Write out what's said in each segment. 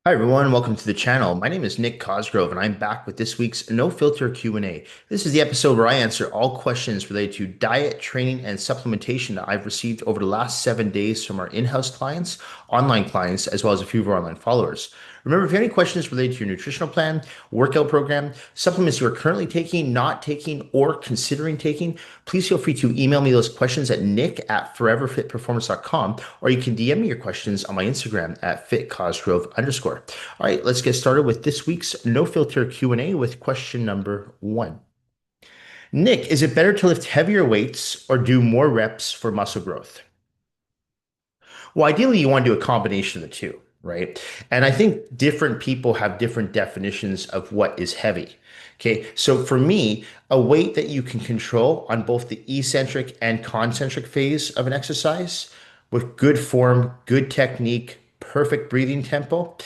Hi everyone, welcome to the channel. My name is Nick Cosgrove and I'm back with this week's No Filter Q&A. This is the episode where I answer all questions related to diet, training, and supplementation that I've received over the last 7 days from our in-house clients, online clients, as well as a few of our online followers. Remember, if you have any questions related to your nutritional plan, workout program, supplements you are currently taking, not taking, or considering taking, please feel free to email me those questions at nick@foreverfitperformance.com, or you can DM me your questions on my Instagram at fitcosgrove_. All right, let's get started with this week's No Filter Q&A with question number 1. Nick, is it better to lift heavier weights or do more reps for muscle growth? Well, ideally, you want to do a combination of the two, right? And I think different people have different definitions of what is heavy. Okay, so for me, a weight that you can control on both the eccentric and concentric phase of an exercise with good form, good technique, perfect breathing tempo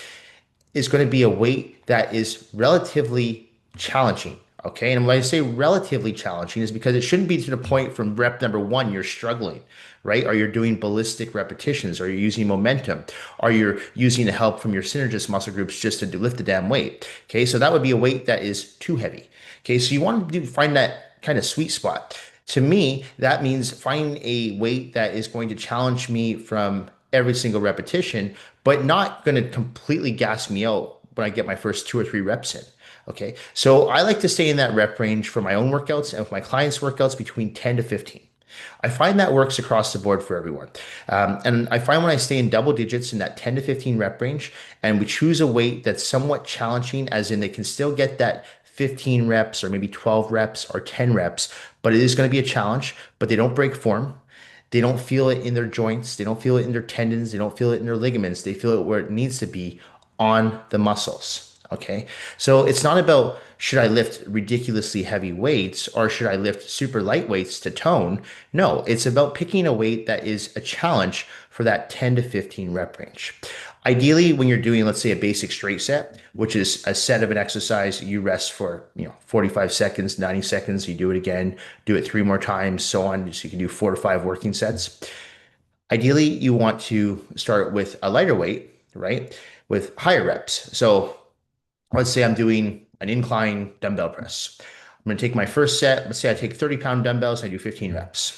is going to be a weight that is relatively challenging. Okay. And when I say relatively challenging is because it shouldn't be to the point from rep number one, you're struggling, right? Or you're doing ballistic repetitions, or you're using momentum, or you're using the help from your synergist muscle groups just to lift the damn weight. Okay. So that would be a weight that is too heavy. Okay. So you want to find that kind of sweet spot. To me, that means finding a weight that is going to challenge me from every single repetition, but not going to completely gas me out when I get my first 2 or 3 reps in. Okay. So I like to stay in that rep range for my own workouts and with my clients' workouts between 10 to 15. I find that works across the board for everyone. And I find when I stay in double digits in that 10 to 15 rep range, and we choose a weight that's somewhat challenging, as in they can still get that 15 reps or maybe 12 reps or 10 reps, but it is going to be a challenge, but they don't break form. They don't feel it in their joints. They don't feel it in their tendons. They don't feel it in their ligaments. They feel it where it needs to be on the muscles. Okay. So it's not about should I lift ridiculously heavy weights or should I lift super light weights to tone? No, it's about picking a weight that is a challenge for that 10 to 15 rep range. Ideally, when you're doing, let's say, a basic straight set, which is a set of an exercise, you rest for 45 seconds, 90 seconds, you do it again, do it 3 more times, so on. So you can do 4 to 5 working sets. Ideally, you want to start with a lighter weight, right? With higher reps. So let's say I'm doing an incline dumbbell press. I'm going to take my first set. Let's say I take 30-pound dumbbells and I do 15 reps.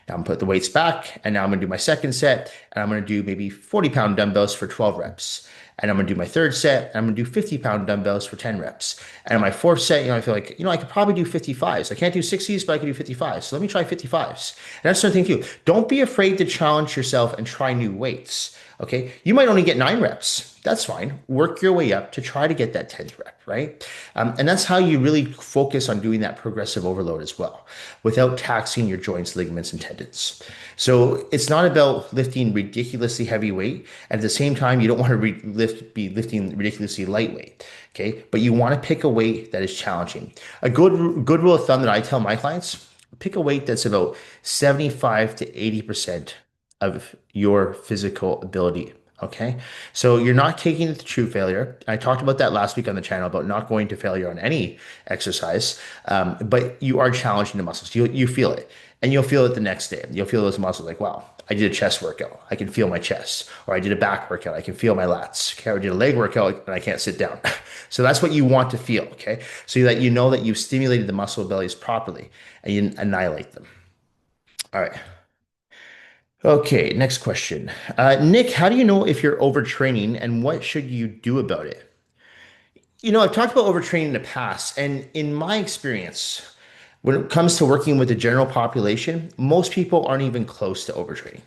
Now I'm gonna put the weights back, and now I'm gonna do my second set, and I'm gonna do maybe 40-pound dumbbells for 12 reps. And I'm gonna do my third set, and I'm gonna do 50-pound dumbbells for 10 reps. And on my fourth set, I feel like, I could probably do 55s. I can't do 60s, but I can do 55s. So let me try 55s. And that's the thing too. Don't be afraid to challenge yourself and try new weights. Okay. You might only get 9 reps. That's fine. Work your way up to try to get that 10th rep, right? And that's how you really focus on doing that progressive overload as well, without taxing your joints, ligaments, and tendons. So it's not about lifting ridiculously heavy weight. And at the same time, you don't want to be lifting ridiculously lightweight. Okay. But you want to pick a weight that is challenging. A good rule of thumb that I tell my clients, pick a weight that's about 75 to 80% of your physical ability. Okay. So you're not taking it to true failure. I talked about that last week on the channel about not going to failure on any exercise, but you are challenging the muscles. You feel it, and you'll feel it the next day. You'll feel those muscles like, wow, I did a chest workout. I can feel my chest. Or I did a back workout. I can feel my lats. Okay. Or I did a leg workout and I can't sit down. So that's what you want to feel. Okay. So that you know that you've stimulated the muscle bellies properly and you annihilate them. All right. Okay, next question. Nick, how do you know if you're overtraining and what should you do about it? I've talked about overtraining in the past, and in my experience, when it comes to working with the general population, most people aren't even close to overtraining.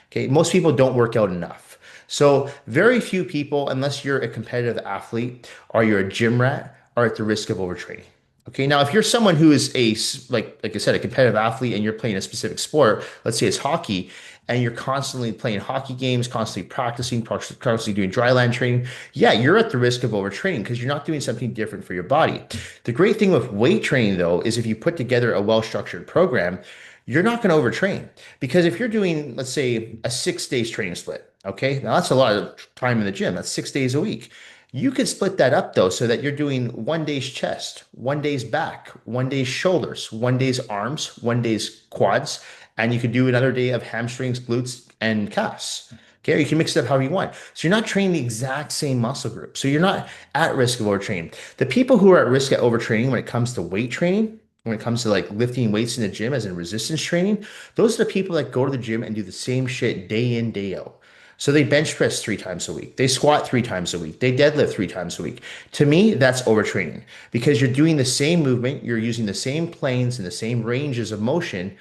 Okay, most people don't work out enough. So, very few people, unless you're a competitive athlete or you're a gym rat, are at the risk of overtraining. Okay, now if you're someone who is like I said, a competitive athlete and you're playing a specific sport, let's say it's hockey, and you're constantly playing hockey games, constantly practicing, constantly doing dry land training, yeah, you're at the risk of overtraining because you're not doing something different for your body. The great thing with weight training, though, is if you put together a well-structured program, you're not going to overtrain because if you're doing, let's say, a 6 days training split, okay, now that's a lot of time in the gym. That's 6 days a week. You could split that up though, so that you're doing 1 day's chest, 1 day's back, 1 day's shoulders, 1 day's arms, 1 day's quads, and you could do another day of hamstrings, glutes, and calves. Okay, or you can mix it up however you want. So you're not training the exact same muscle group. So you're not at risk of overtraining. The people who are at risk of overtraining when it comes to weight training, when it comes to like lifting weights in the gym as in resistance training, those are the people that go to the gym and do the same shit day in, day out. So they bench press 3 times a week. They squat 3 times a week. They deadlift 3 times a week. To me, that's overtraining because you're doing the same movement, you're using the same planes and the same ranges of motion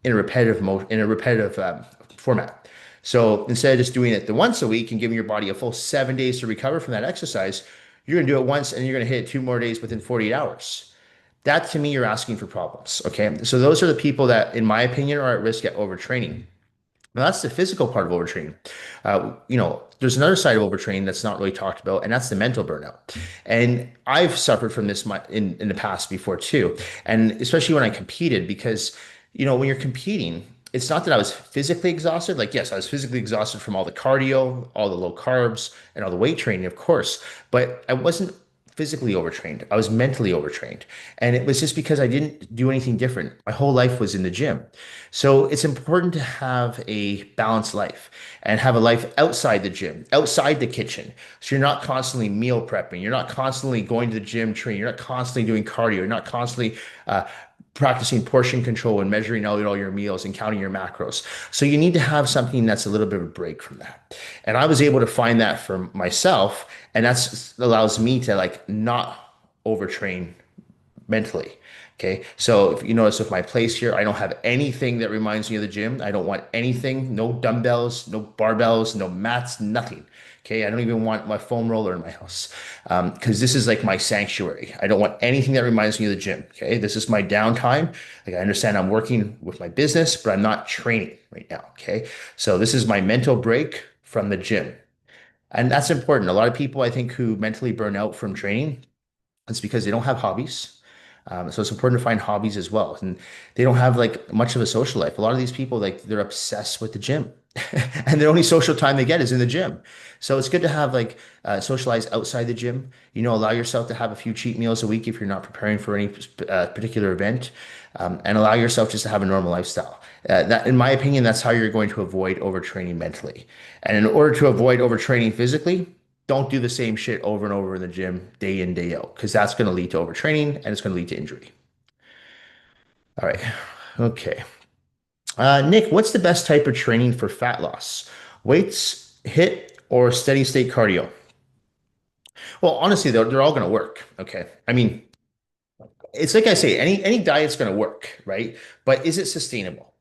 in a repetitive format. So instead of just doing it the once a week and giving your body a full 7 days to recover from that exercise, you're going to do it once and you're going to hit it 2 more days within 48 hours. That to me, you're asking for problems. Okay. So those are the people that, in my opinion, are at risk at overtraining. Now, that's the physical part of overtraining. There's another side of overtraining that's not really talked about, and that's the mental burnout. And I've suffered from this in the past before too, and especially when I competed, because when you're competing, it's not that I was physically exhausted. Like, yes, I was physically exhausted from all the cardio, all the low carbs, and all the weight training, of course, but I wasn't physically overtrained. I was mentally overtrained. And it was just because I didn't do anything different. My whole life was in the gym. So it's important to have a balanced life and have a life outside the gym, outside the kitchen. So you're not constantly meal prepping. You're not constantly going to the gym training. You're not constantly doing cardio. You're not constantly practicing portion control and measuring out all your meals and counting your macros. So you need to have something that's a little bit of a break from that. And I was able to find that for myself, and that's allows me to like not overtrain mentally. Okay. So if you notice with my place here, I don't have anything that reminds me of the gym. I don't want anything, no dumbbells, no barbells, no mats, nothing. Okay. I don't even want my foam roller in my house because this is like my sanctuary. I don't want anything that reminds me of the gym. Okay. This is my downtime. Like I understand I'm working with my business, but I'm not training right now. Okay. So this is my mental break from the gym. And that's important. A lot of people, I think, who mentally burn out from training, it's because they don't have hobbies. So it's important to find hobbies as well. And they don't have like much of a social life. A lot of these people, like they're obsessed with the gym and the only social time they get is in the gym. So it's good to have like socialize outside the gym, allow yourself to have a few cheat meals a week if you're not preparing for any particular event, and allow yourself just to have a normal lifestyle. That, in my opinion, that's how you're going to avoid overtraining mentally. And in order to avoid overtraining physically, don't do the same shit over and over in the gym day in, day out, because that's going to lead to overtraining and it's going to lead to injury. All right. Okay. Nick, what's the best type of training for fat loss? Weights, HIIT, or steady state cardio? Well, honestly, they're all going to work. Okay. I mean, it's like I say, any diet's going to work, right? But is it sustainable?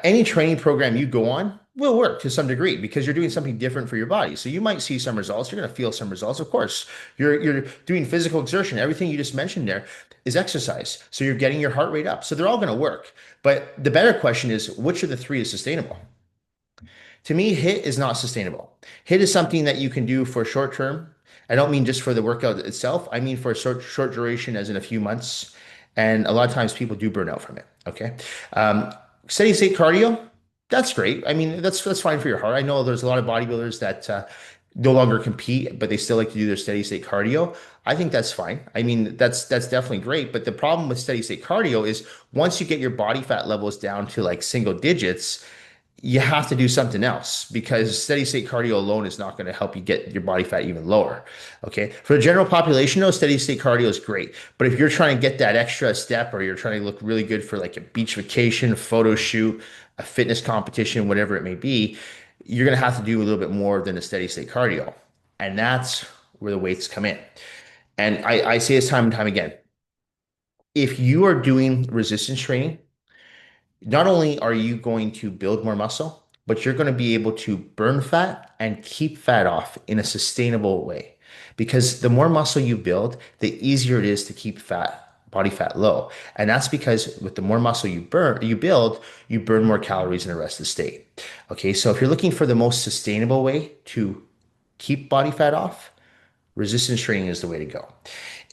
Any training program you go on will work to some degree because you're doing something different for your body. So you might see some results. You're going to feel some results. Of course, you're doing physical exertion. Everything you just mentioned there is exercise. So you're getting your heart rate up. So they're all going to work. But the better question is, which of the three is sustainable? To me, HIIT is not sustainable. HIIT is something that you can do for short term. I don't mean just for the workout itself. I mean for a short duration, as in a few months. And a lot of times people do burn out from it. Okay. Steady state cardio, that's great. I mean, that's fine for your heart. I know there's a lot of bodybuilders that no longer compete, but they still like to do their steady state cardio. I think that's fine. I mean, that's definitely great. But the problem with steady state cardio is once you get your body fat levels down to like single digits, you have to do something else because steady state cardio alone is not going to help you get your body fat even lower. Okay. For the general population, though, steady state cardio is great. But if you're trying to get that extra step or you're trying to look really good for like a beach vacation, a photo shoot, a fitness competition, whatever it may be, you're going to have to do a little bit more than a steady state cardio. And that's where the weights come in. And I say this time and time again. If you are doing resistance training, not only are you going to build more muscle, but you're going to be able to burn fat and keep fat off in a sustainable way. Because the more muscle you build, the easier it is to keep body fat low. And that's because with the more muscle you build, you burn more calories in the rest of the state. Okay, so if you're looking for the most sustainable way to keep body fat off, resistance training is the way to go.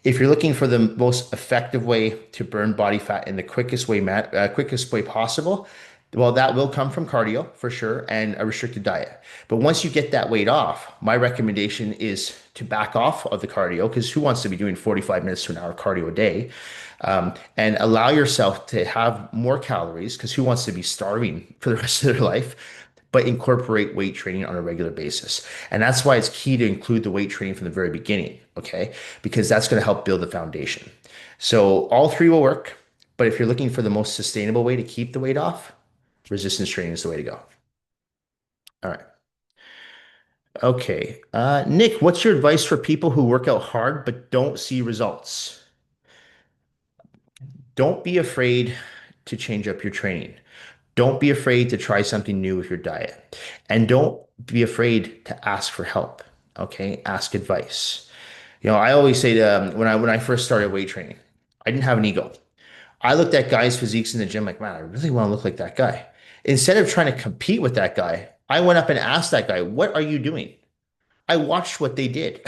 If you're looking for the most effective way to burn body fat in the quickest way possible, well, that will come from cardio for sure and a restricted diet. But once you get that weight off, my recommendation is to back off of the cardio because who wants to be doing 45 minutes to an hour cardio a day? And allow yourself to have more calories because who wants to be starving for the rest of their life? but incorporate weight training on a regular basis. And that's why it's key to include the weight training from the very beginning, okay? Because that's going to help build the foundation. So all three will work, but if you're looking for the most sustainable way to keep the weight off, resistance training is the way to go. All right. Okay. Nick, what's your advice for people who work out hard but don't see results? Don't be afraid to change up your training. Don't be afraid to try something new with your diet. And don't be afraid to ask for help. Okay? Ask advice. I always say when I first started weight training, I didn't have an ego. I looked at guys' physiques in the gym like, man, I really want to look like that guy. Instead of trying to compete with that guy, I went up and asked that guy, what are you doing? I watched what they did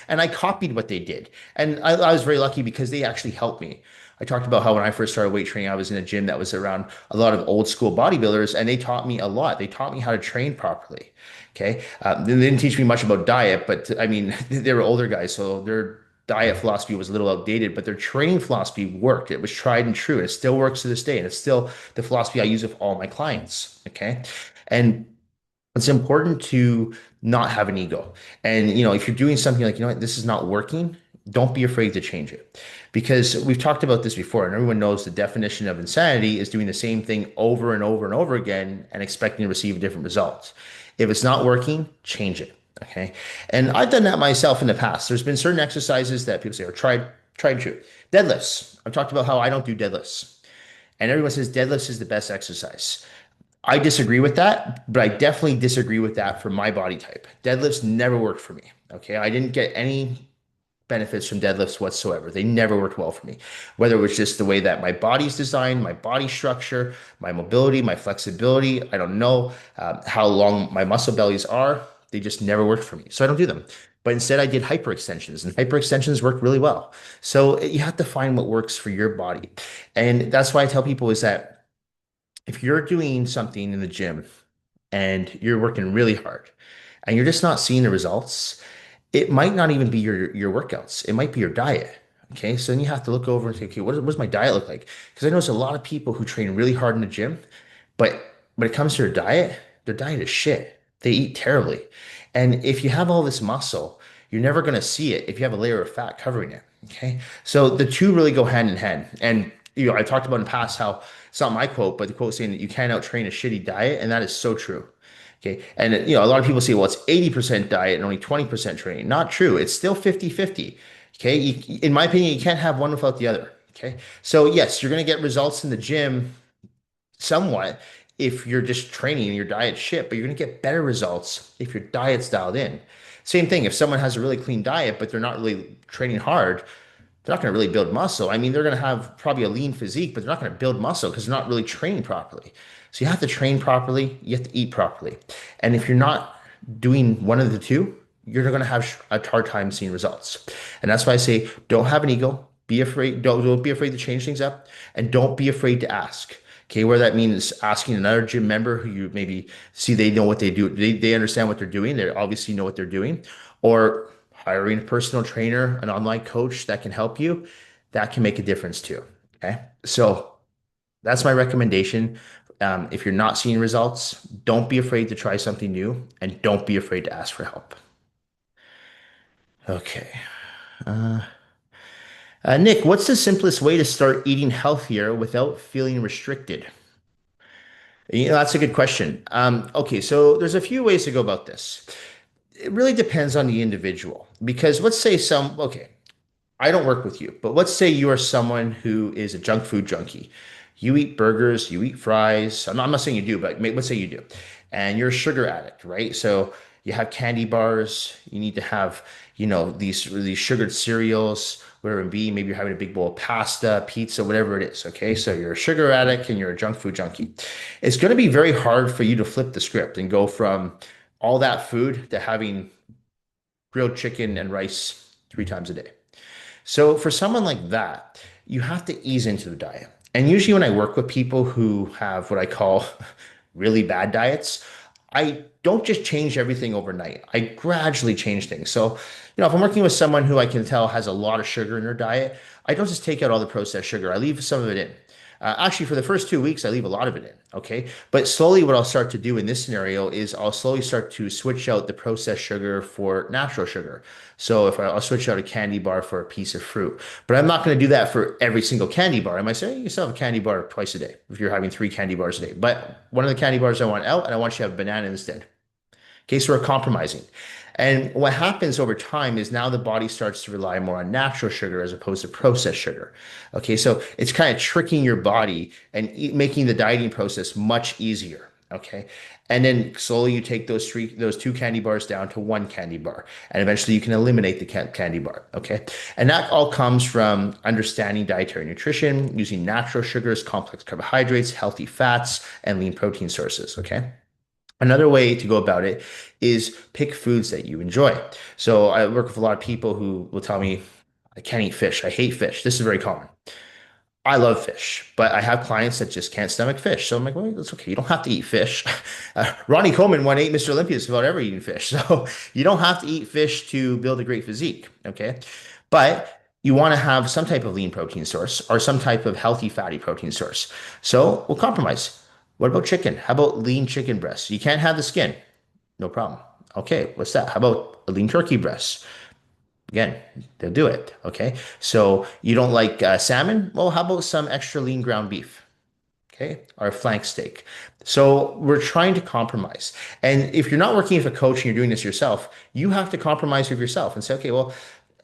and I copied what they did. And I was very lucky because they actually helped me. I talked about how when I first started weight training, I was in a gym that was around a lot of old school bodybuilders and they taught me a lot. They taught me how to train properly. Okay. They didn't teach me much about diet, but I mean, they were older guys. So their diet philosophy was a little outdated, but their training philosophy worked. It was tried and true. And it still works to this day. And it's still the philosophy I use with all my clients. Okay. And it's important to not have an ego. And if you're doing something like, what, this is not working, don't be afraid to change it. Because we've talked about this before, and everyone knows the definition of insanity is doing the same thing over and over and over again and expecting to receive different results. If it's not working, change it. Okay. And I've done that myself in the past. There's been certain exercises that people say are tried and true. Deadlifts. I've talked about how I don't do deadlifts. And everyone says deadlifts is the best exercise. I disagree with that, but I definitely disagree with that for my body type. Deadlifts never worked for me. Okay. I didn't get any benefits from deadlifts whatsoever. They never worked well for me. Whether it was just the way that my body's designed, my body structure, my mobility, my flexibility, I don't know how long my muscle bellies are. They just never worked for me. So I don't do them. But instead, I did hyperextensions, and hyperextensions work really well. So you have to find what works for your body. And that's why I tell people is that if you're doing something in the gym and you're working really hard and you're just not seeing the results, it might not even be your workouts. It might be your diet. Okay. So then you have to look over and say, okay, what does my diet look like? Because I notice a lot of people who train really hard in the gym, but when it comes to their diet is shit. They eat terribly. And if you have all this muscle, you're never going to see it if you have a layer of fat covering it. Okay. So the two really go hand in hand. And, I talked about in the past how it's not my quote, but the quote saying that you can't out train a shitty diet. And that is so true. Okay. And, a lot of people say, well, it's 80% diet and only 20% training. Not true. It's still 50-50. Okay. In my opinion, you can't have one without the other. Okay. So yes, you're going to get results in the gym somewhat if you're just training and your diet's shit, but you're going to get better results if your diet's dialed in. Same thing. If someone has a really clean diet, but they're not really training hard, they're not going to really build muscle. I mean, they're going to have probably a lean physique, but they're not going to build muscle because they're not really training properly. So you have to train properly, you have to eat properly. And if you're not doing one of the two, you're going to have a hard time seeing results. And that's why I say don't have an ego, be afraid, don't be afraid to change things up, and don't be afraid to ask. Okay, where that means asking another gym member who you maybe see they know what they do, they understand what they're doing, they obviously know what they're doing, or hiring a personal trainer, an online coach that can help you, that can make a difference too. Okay. So that's my recommendation. If you're not seeing results, don't be afraid to try something new and don't be afraid to ask for help. Okay. Uh, Nick, what's the simplest way to start eating healthier without feeling restricted? That's a good question. Okay, so there's a few ways to go about this. It really depends on the individual because let's say okay, I don't work with you, but let's say you are someone who is a junk food junkie. You eat burgers, you eat fries. I'm not saying you do, but let's say you do. And you're a sugar addict, right? So you have candy bars, you need to have, these sugared cereals, whatever it be. Maybe you're having a big bowl of pasta, pizza, whatever it is. Okay. So you're a sugar addict and you're a junk food junkie. It's going to be very hard for you to flip the script and go from all that food to having grilled chicken and rice 3 times a day. So for someone like that, you have to ease into the diet. And usually when I work with people who have what I call really bad diets, I don't just change everything overnight. I gradually change things. So, if I'm working with someone who I can tell has a lot of sugar in their diet, I don't just take out all the processed sugar. I leave some of it in. Actually, for the first 2 weeks, I leave a lot of it in. Okay. But slowly, what I'll start to do in this scenario is I'll slowly start to switch out the processed sugar for natural sugar. So if I'll switch out a candy bar for a piece of fruit, but I'm not going to do that for every single candy bar. I might say, you still have a candy bar twice a day if you're having three candy bars a day. But one of the candy bars I want out, and I want you to have a banana instead. Okay, so we're compromising. And what happens over time is now the body starts to rely more on natural sugar as opposed to processed sugar. Okay, so it's kind of tricking your body and making the dieting process much easier. Okay, and then slowly you take those two candy bars down to one candy bar, and eventually you can eliminate the candy bar. Okay, and that all comes from understanding dietary nutrition, using natural sugars, complex carbohydrates, healthy fats, and lean protein sources. Okay. Another way to go about it is pick foods that you enjoy. So I work with a lot of people who will tell me, I can't eat fish. I hate fish. This is very common. I love fish, but I have clients that just can't stomach fish. So I'm like, well, that's okay. You don't have to eat fish. Ronnie Coleman won 8 Mr. Olympias without ever eating fish. So you don't have to eat fish to build a great physique. Okay. But you want to have some type of lean protein source or some type of healthy fatty protein source. So we'll compromise. What about chicken? How about lean chicken breasts? You can't have the skin. No problem. Okay. What's that? How about a lean turkey breast? Again, they'll do it. Okay. So you don't like salmon? Well, how about some extra lean ground beef? Okay. Or a flank steak. So we're trying to compromise. And if you're not working with a coach and you're doing this yourself, you have to compromise with yourself and say, okay, well,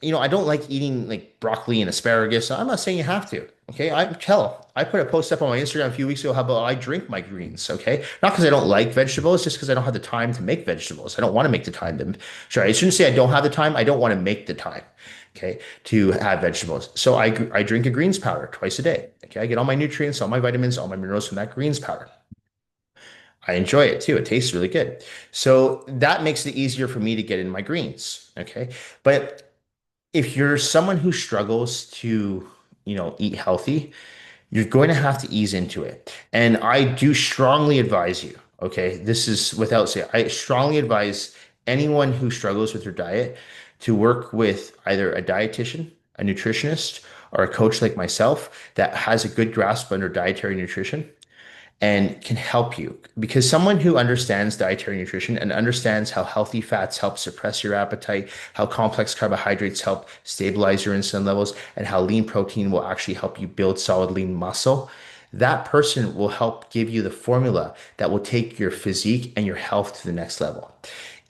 I don't like eating like broccoli and asparagus. I'm not saying you have to. Okay. I put a post up on my Instagram a few weeks ago. How about I drink my greens? Okay. Not because I don't like vegetables, just because I don't have the time to make vegetables. I don't want to make the time to, sorry, I shouldn't say I don't have the time. I don't want to make the time. Okay. To have vegetables. So I drink a greens powder twice a day. Okay. I get all my nutrients, all my vitamins, all my minerals from that greens powder. I enjoy it too. It tastes really good. So that makes it easier for me to get in my greens. Okay. But if you're someone who struggles to, eat healthy, you're going to have to ease into it. And I do strongly advise you, okay, this is without saying, I strongly advise anyone who struggles with their diet to work with either a dietitian, a nutritionist, or a coach like myself that has a good grasp under dietary nutrition and can help you because someone who understands dietary nutrition and understands how healthy fats help suppress your appetite, how complex carbohydrates help stabilize your insulin levels, and how lean protein will actually help you build solid lean muscle, that person will help give you the formula that will take your physique and your health to the next level.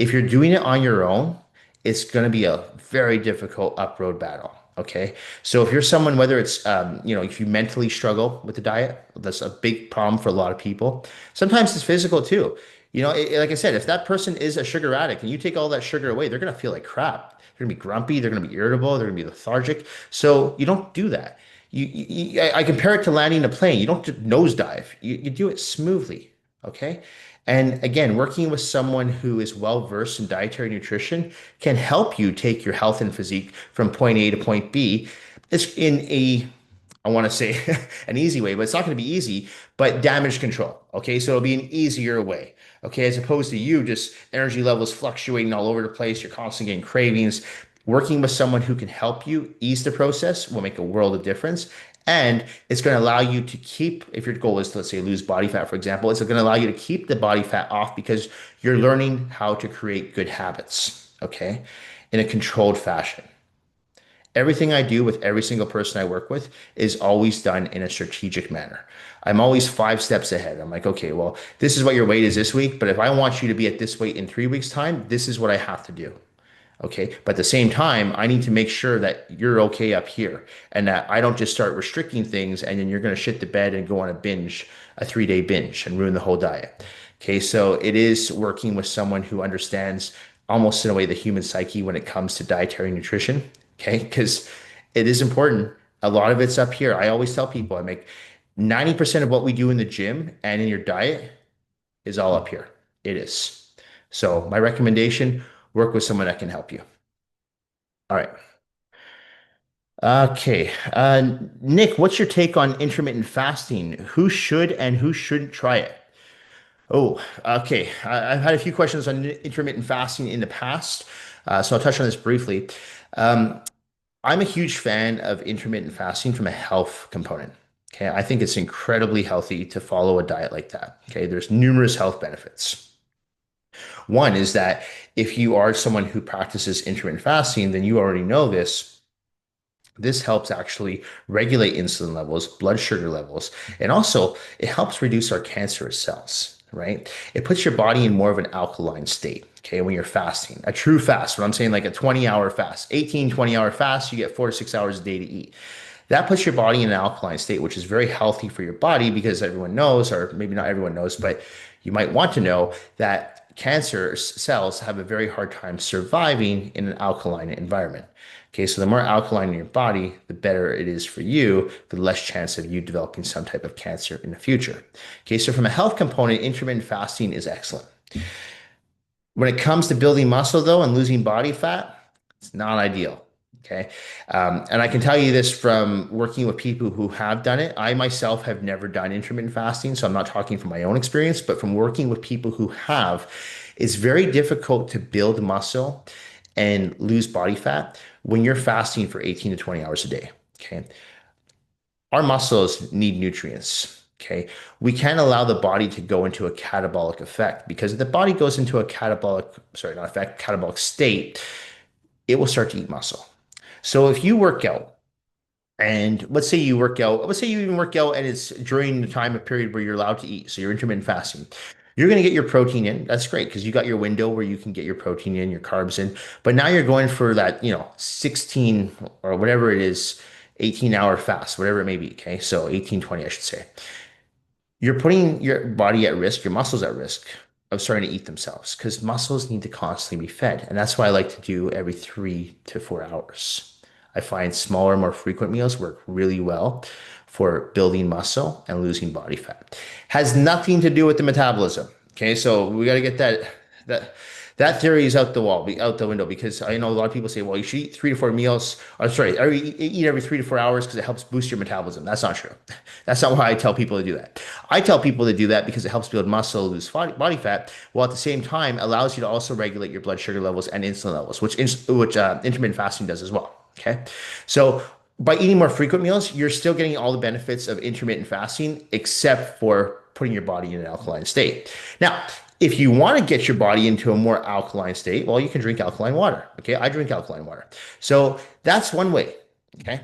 If you're doing it on your own, it's going to be a very difficult uproad battle. Okay. So if you're someone, whether it's, if you mentally struggle with the diet, that's a big problem for a lot of people. Sometimes it's physical too. Like I said, if that person is a sugar addict and you take all that sugar away, they're going to feel like crap. They're going to be grumpy. They're going to be irritable. They're going to be lethargic. So you don't do that. I compare it to landing a plane. You don't just nosedive. You do it smoothly. Okay. And again, working with someone who is well versed in dietary nutrition can help you take your health and physique from point A to point B. It's in I want to say an easy way, but it's not going to be easy, but damage control. Okay. So it'll be an easier way. Okay. As opposed to you just energy levels fluctuating all over the place. You're constantly getting cravings. Working with someone who can help you ease the process will make a world of difference. And it's going to allow you to keep, if your goal is to, let's say, lose body fat, for example, it's going to allow you to keep the body fat off because you're learning how to create good habits, okay, in a controlled fashion. Everything I do with every single person I work with is always done in a strategic manner. I'm always 5 steps ahead. I'm like, okay, well, this is what your weight is this week, but if I want you to be at this weight in 3 weeks' time, this is what I have to do. Okay. But at the same time, I need to make sure that you're okay up here and that I don't just start restricting things and then you're going to shit the bed and go on a 3-day binge and ruin the whole diet. Okay. So it is working with someone who understands almost in a way the human psyche when it comes to dietary nutrition. Okay. Because it is important. A lot of it's up here. I always tell people I make 90% of what we do in the gym and in your diet is all up here. It is. So my recommendation, work with someone that can help you. All right. Okay. Nick, what's your take on intermittent fasting? Who should and who shouldn't try it? Oh, okay. I've had a few questions on intermittent fasting in the past, so I'll touch on this briefly. Um, I'm a huge fan of intermittent fasting from a health component. Okay, I think it's incredibly healthy to follow a diet like that. Okay, there's numerous health benefits. One is that if you are someone who practices intermittent fasting, then you already know this. This helps actually regulate insulin levels, blood sugar levels, and also it helps reduce our cancerous cells, right? It puts your body in more of an alkaline state, okay, when you're fasting. A true fast, what I'm saying, like a 20-hour fast, 18, 20-hour fast, you get 4 to 6 hours a day to eat. That puts your body in an alkaline state, which is very healthy for your body because everyone knows, or maybe not everyone knows, but you might want to know that cancer cells have a very hard time surviving in an alkaline environment. Okay, so the more alkaline in your body, the better it is for you, the less chance of you developing some type of cancer in the future. Okay, so from a health component, intermittent fasting is excellent. When it comes to building muscle, though, and losing body fat, it's not ideal. Okay. And I can tell you this from working with people who have done it. I myself have never done intermittent fasting, so I'm not talking from my own experience, but from working with people who have, it's very difficult to build muscle and lose body fat when you're fasting for 18 to 20 hours a day. Okay. Our muscles need nutrients. Okay. We can't allow the body to go into a catabolic effect because if the body goes into a catabolic, sorry, not effect, catabolic state, it will start to eat muscle. So if you work out and let's say you work out, let's say you even work out and it's during the time of period where you're allowed to eat. So you're intermittent fasting. You're going to get your protein in. That's great because you got your window where you can get your protein in, your carbs in. But now you're going for that, 16 or whatever it is, 18-hour fast, whatever it may be. Okay. So 18, 20, I should say. You're putting your body at risk, your muscles at risk of starting to eat themselves because muscles need to constantly be fed. And that's why I like to do every 3 to 4 hours. I find smaller, more frequent meals work really well for building muscle and losing body fat. Has nothing to do with the metabolism. Okay, so we got to get that that theory is out the wall, out the window because I know a lot of people say, well, you should eat 3 to 4 meals. Or sorry, eat every 3 to 4 hours because it helps boost your metabolism. That's not true. That's not why I tell people to do that. I tell people to do that because it helps build muscle, lose body fat, while at the same time allows you to also regulate your blood sugar levels and insulin levels, which intermittent fasting does as well. Okay, so by eating more frequent meals, you're still getting all the benefits of intermittent fasting, except for putting your body in an alkaline state. Now, if you want to get your body into a more alkaline state, well, you can drink alkaline water. Okay, I drink alkaline water. So that's one way. Okay.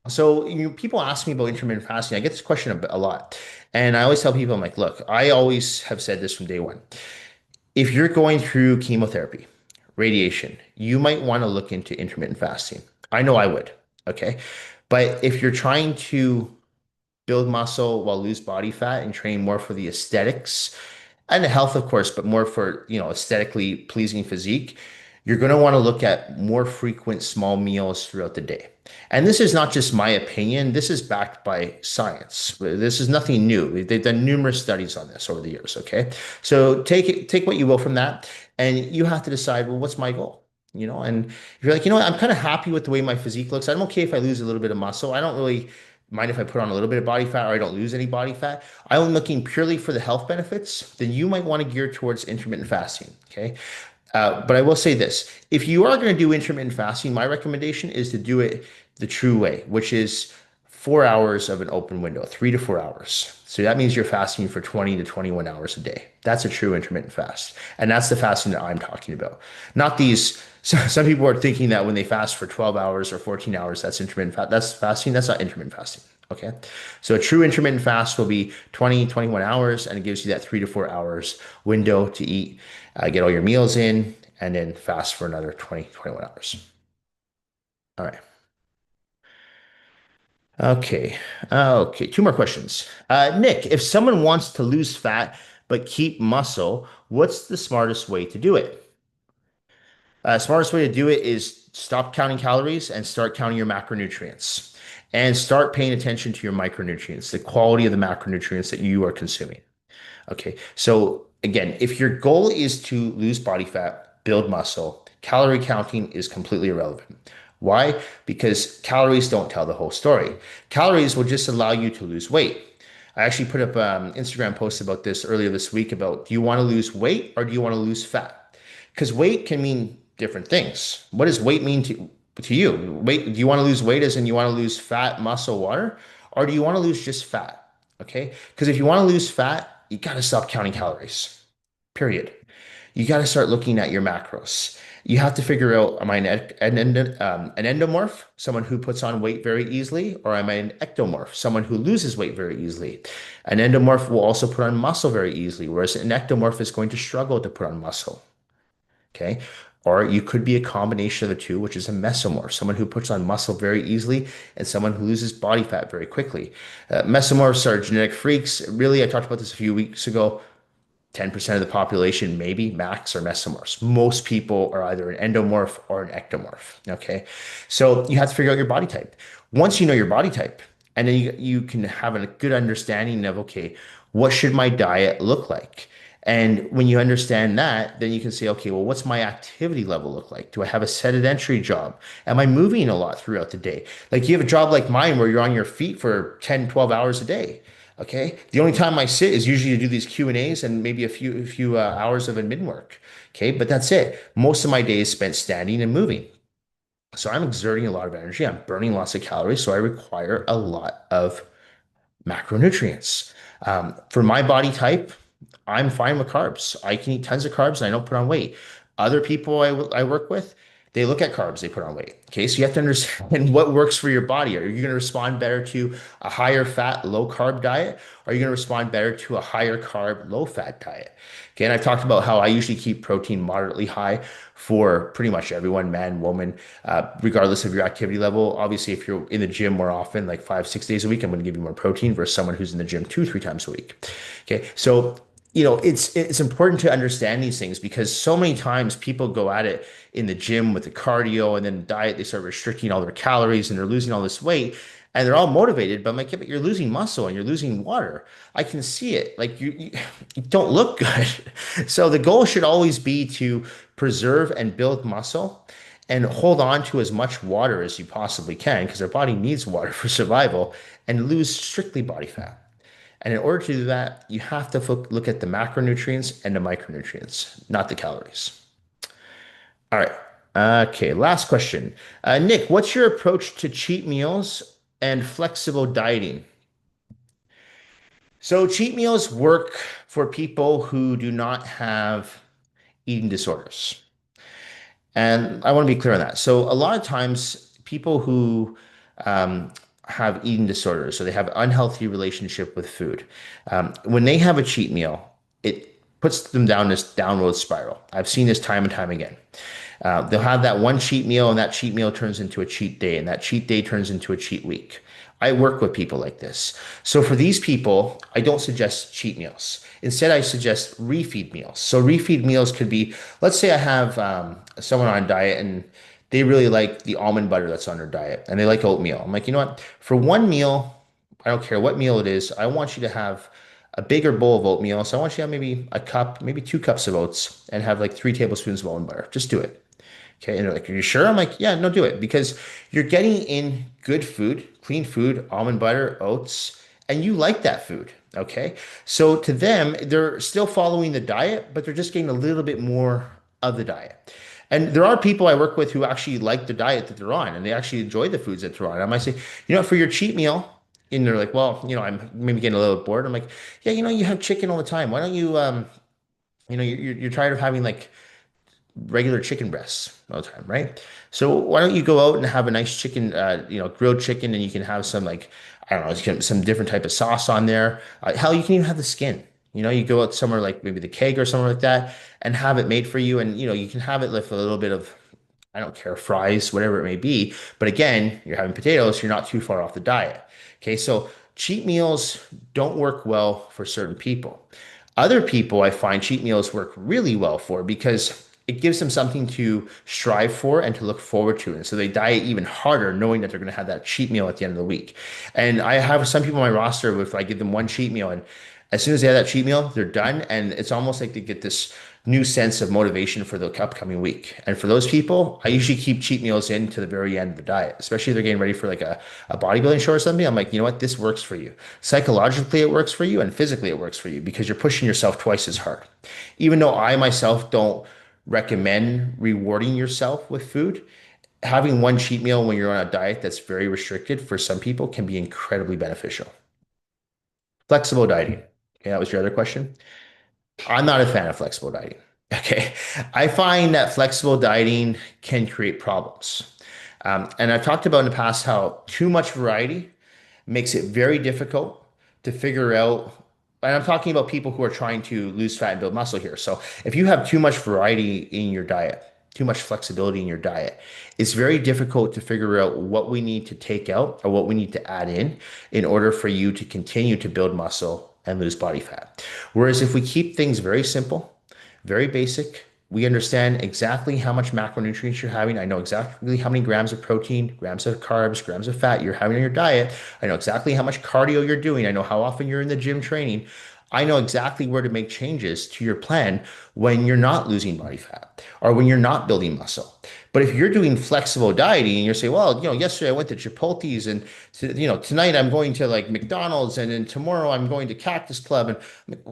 So people ask me about intermittent fasting. I get this question a lot. And I always tell people, I'm like, look, I always have said this from day one. If you're going through chemotherapy, radiation, you might want to look into intermittent fasting. I know I would. Okay. But if you're trying to build muscle while lose body fat and train more for the aesthetics and the health, of course, but more for, aesthetically pleasing physique, you're going to want to look at more frequent small meals throughout the day. And this is not just my opinion. This is backed by science. This is nothing new. They've done numerous studies on this over the years. Okay. So take what you will from that. And you have to decide, well, what's my goal? And if you're like, what, I'm kind of happy with the way my physique looks. I'm okay if I lose a little bit of muscle. I don't really mind if I put on a little bit of body fat or I don't lose any body fat. I'm looking purely for the health benefits. Then you might want to gear towards intermittent fasting. Okay. But I will say this, if you are going to do intermittent fasting, my recommendation is to do it the true way, which is 4 hours of an open window, 3 to 4 hours. So that means you're fasting for 20 to 21 hours a day. That's a true intermittent fast. And that's the fasting that I'm talking about. Not these, some people are thinking that when they fast for 12 hours or 14 hours, that's intermittent fast. That's fasting. That's not intermittent fasting. Okay. So a true intermittent fast will be 20, 21 hours, and it gives you that 3 to 4 hours window to eat, get all your meals in, and then fast for another 20, 21 hours. All right. Okay. Okay. Two more questions. Nick, if someone wants to lose fat but keep muscle, what's the smartest way to do it? Smartest way to do it is stop counting calories and start counting your macronutrients and start paying attention to your micronutrients, the quality of the macronutrients that you are consuming. Okay. So again, if your goal is to lose body fat, build muscle, calorie counting is completely irrelevant. Why? Because calories don't tell the whole story. Calories will just allow you to lose weight. I actually put up an Instagram post about this earlier this week about do you want to lose weight or do you want to lose fat? Because weight can mean different things. What does weight mean to you? Weight, do you want to lose weight as in you want to lose fat, muscle, water? Or do you want to lose just fat? Okay. Because if you want to lose fat, you got to stop counting calories, period. You got to start looking at your macros. You have to figure out, am I an endomorph, someone who puts on weight very easily, or am I an ectomorph, someone who loses weight very easily? An endomorph will also put on muscle very easily, whereas an ectomorph is going to struggle to put on muscle. Okay. Or you could be a combination of the two, which is a mesomorph, someone who puts on muscle very easily and someone who loses body fat very quickly. Mesomorphs are genetic freaks. Really, I talked about this a few weeks ago. 10% of the population, maybe max, are mesomorphs. Most people are either an endomorph or an ectomorph. Okay. So you have to figure out your body type. Once you know your body type, and then you can have a good understanding of, okay, what should my diet look like? And when you understand that, then you can say, okay, well, what's my activity level look like? Do I have a sedentary job? Am I moving a lot throughout the day? Like you have a job like mine where you're on your feet for 10, 12 hours a day. Okay. The only time I sit is usually to do these Q&As and maybe a few hours of admin work. Okay. But that's it. Most of my day is spent standing and moving. So I'm exerting a lot of energy. I'm burning lots of calories. So I require a lot of macronutrients. For my body type, I'm fine with carbs. I can eat tons of carbs and I don't put on weight. Other people I work with, they look at carbs, they put on weight. Okay, so you have to understand what works for your body. Are you going to respond better to a higher fat, low carb diet? Or are you going to respond better to a higher carb, low fat diet? Okay, and I've talked about how I usually keep protein moderately high for pretty much everyone, man, woman, regardless of your activity level. Obviously, if you're in the gym more often, like 5, 6 days a week, I'm going to give you more protein versus someone who's in the gym 2, 3 times a week. Okay, so it's important to understand these things because so many times people go at it in the gym with the cardio and then diet, they start restricting all their calories and they're losing all this weight and they're all motivated, but I'm like, yeah, but you're losing muscle and you're losing water. I can see it. Like you don't look good. So the goal should always be to preserve and build muscle and hold on to as much water as you possibly can because our body needs water for survival and lose strictly body fat. And in order to do that, you have to look at the macronutrients and the micronutrients, not the calories. All right. Okay, last question. Nick, what's your approach to cheat meals and flexible dieting? So, cheat meals work for people who do not have eating disorders. And I want to be clear on that. So a lot of times people who um, have eating disorders, so they have unhealthy relationship with food, when they have a cheat meal, it puts them down this downward spiral. I've seen this time and time again. They'll have that one cheat meal, and that cheat meal turns into a cheat day, and that cheat day turns into a cheat week. I work with people like this. So for these people, I don't suggest cheat meals. Instead, I suggest refeed meals. So refeed meals could be, let's say I have someone on a diet and they really like the almond butter that's on their diet and they like oatmeal. I'm like, you know what? For one meal, I don't care what meal it is, I want you to have a bigger bowl of oatmeal. So I want you to have maybe a cup, maybe 2 cups of oats and have like 3 tablespoons of almond butter. Just do it. Okay. And they're like, are you sure? I'm like, yeah, no, do it because you're getting in good food, clean food, almond butter, oats, and you like that food. Okay. So to them, they're still following the diet, but they're just getting a little bit more of the diet. And there are people I work with who actually like the diet that they're on and they actually enjoy the foods that they're on. I might say, for your cheat meal, and they're like, well, I'm maybe getting a little bored. I'm like, yeah, you have chicken all the time. Why don't you, you're tired of having like regular chicken breasts all the time, right? So why don't you go out and have a nice chicken, grilled chicken, and you can have some like, I don't know, some different type of sauce on there. Hell, you can even have the skin. You go out somewhere like maybe the keg or somewhere like that and have it made for you. And, you can have it with a little bit of, I don't care, fries, whatever it may be. But again, you're having potatoes, you're not too far off the diet. Okay, so cheat meals don't work well for certain people. Other people I find cheat meals work really well for because it gives them something to strive for and to look forward to. And so they diet even harder, knowing that they're going to have that cheat meal at the end of the week. And I have some people on my roster with I give them one cheat meal, and as soon as they have that cheat meal, they're done. And it's almost like they get this new sense of motivation for the upcoming week. And for those people, I usually keep cheat meals in to the very end of the diet, especially if they're getting ready for like a bodybuilding show or something. I'm like, you know what? This works for you. Psychologically, it works for you, and physically, it works for you because you're pushing yourself twice as hard. Even though I myself don't recommend rewarding yourself with food, Having one cheat meal when you're on a diet that's very restricted for some people can be incredibly beneficial. Flexible dieting. Okay, that was your other question. I'm not a fan of flexible dieting. Okay. I find that flexible dieting can create problems. And I've talked about in the past how too much variety makes it very difficult to figure out. And I'm talking about people who are trying to lose fat and build muscle here. So if you have too much variety in your diet, too much flexibility in your diet, it's very difficult to figure out what we need to take out or what we need to add in order for you to continue to build muscle and lose body fat. Whereas if we keep things very simple, very basic, we understand exactly how much macronutrients you're having. I know exactly how many grams of protein, grams of carbs, grams of fat you're having in your diet. I know exactly how much cardio you're doing. I know how often you're in the gym training. I know exactly where to make changes to your plan when you're not losing body fat or when you're not building muscle. But if you're doing flexible dieting and you're saying, well, yesterday I went to Chipotle's and tonight I'm going to like McDonald's and then tomorrow I'm going to Cactus Club and I'm like,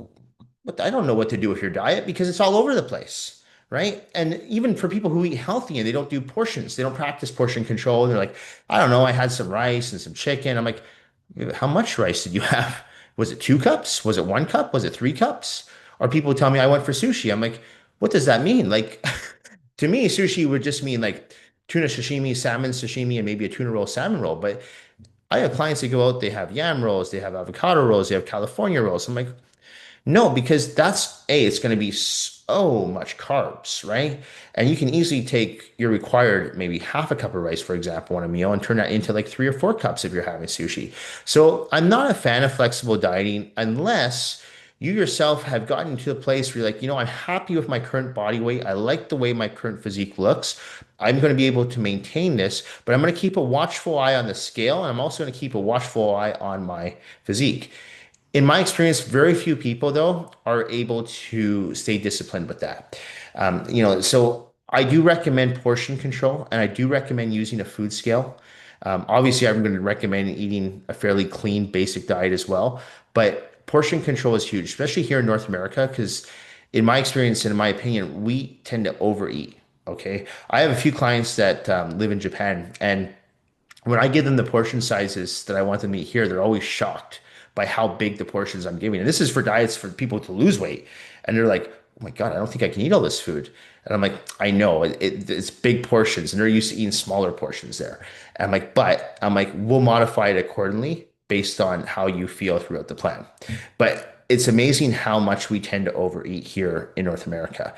but I don't know what to do with your diet because it's all over the place, right? And even for people who eat healthy and they don't do portions, they don't practice portion control. They're like, I don't know, I had some rice and some chicken. I'm like, how much rice did you have? Was it 2 cups? Was it 1 cup? Was it 3 cups? Or people tell me I went for sushi. I'm like, what does that mean? Like, to me, sushi would just mean like tuna sashimi, salmon sashimi, and maybe a tuna roll, salmon roll. But I have clients that go out, they have yam rolls, they have avocado rolls, they have California rolls. I'm like, no, because it's going to be so much carbs, right? And you can easily take your required maybe half a cup of rice, for example, on a meal and turn that into like 3 or 4 cups if you're having sushi. So I'm not a fan of flexible dieting unless you yourself have gotten to a place where you're like, I'm happy with my current body weight. I like the way my current physique looks. I'm going to be able to maintain this, but I'm going to keep a watchful eye on the scale, and I'm also going to keep a watchful eye on my physique. In my experience, very few people though are able to stay disciplined with that. So I do recommend portion control and I do recommend using a food scale. Obviously, I'm going to recommend eating a fairly clean, basic diet as well. But portion control is huge, especially here in North America, because in my experience and in my opinion, we tend to overeat. Okay. I have a few clients that live in Japan, and when I give them the portion sizes that I want them to eat here, they're always shocked by how big the portions I'm giving. And this is for diets for people to lose weight. And they're like, oh my God, I don't think I can eat all this food. And I'm like, I know it's big portions and they're used to eating smaller portions there. And I'm like, we'll modify it accordingly based on how you feel throughout the plan. But it's amazing how much we tend to overeat here in North America.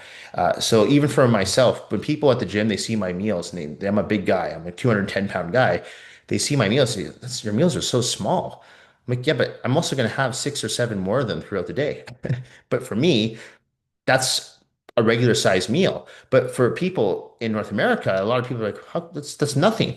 So even for myself, when people at the gym, they see my meals and I'm a big guy, I'm a 210-pound guy. They see my meals, and say, your meals are so small. I'm like, yeah, but I'm also going to have 6 or 7 more of them throughout the day. But for me, that's a regular size meal. But for people in North America, a lot of people are like, that's nothing.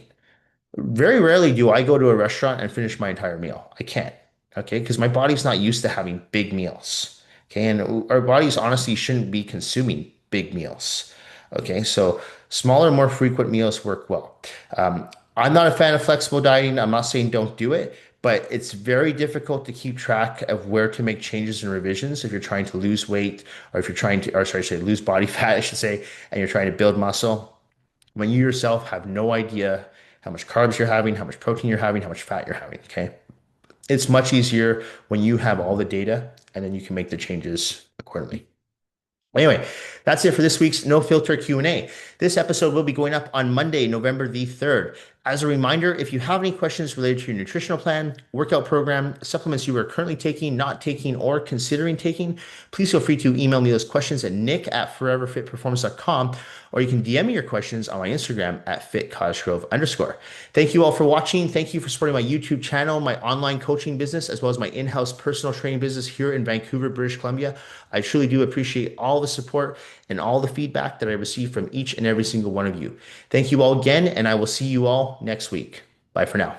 Very rarely do I go to a restaurant and finish my entire meal. I can't. Okay. Because my body's not used to having big meals. Okay. And our bodies honestly shouldn't be consuming big meals. Okay. So smaller, more frequent meals work well. I'm not a fan of flexible dieting. I'm not saying don't do it, but it's very difficult to keep track of where to make changes and revisions if you're trying to lose weight or if you're trying to, or sorry, lose body fat, I should say, and you're trying to build muscle when you yourself have no idea how much carbs you're having, how much protein you're having, how much fat you're having. Okay. It's much easier when you have all the data and then you can make the changes accordingly. Anyway, that's it for this week's No Filter Q&A. This episode will be going up on Monday, November the 3rd. As a reminder, if you have any questions related to your nutritional plan, workout program, supplements you are currently taking, not taking, or considering taking, please feel free to email me those questions at nick@foreverfitperformance.com, or you can DM me your questions on my Instagram at @fitcosgrove_. Thank you all for watching. Thank you for supporting my YouTube channel, my online coaching business, as well as my in-house personal training business here in Vancouver, British Columbia. I truly do appreciate all the support and all the feedback that I receive from each and every single one of you. Thank you all again, and I will see you all next week. Bye for now.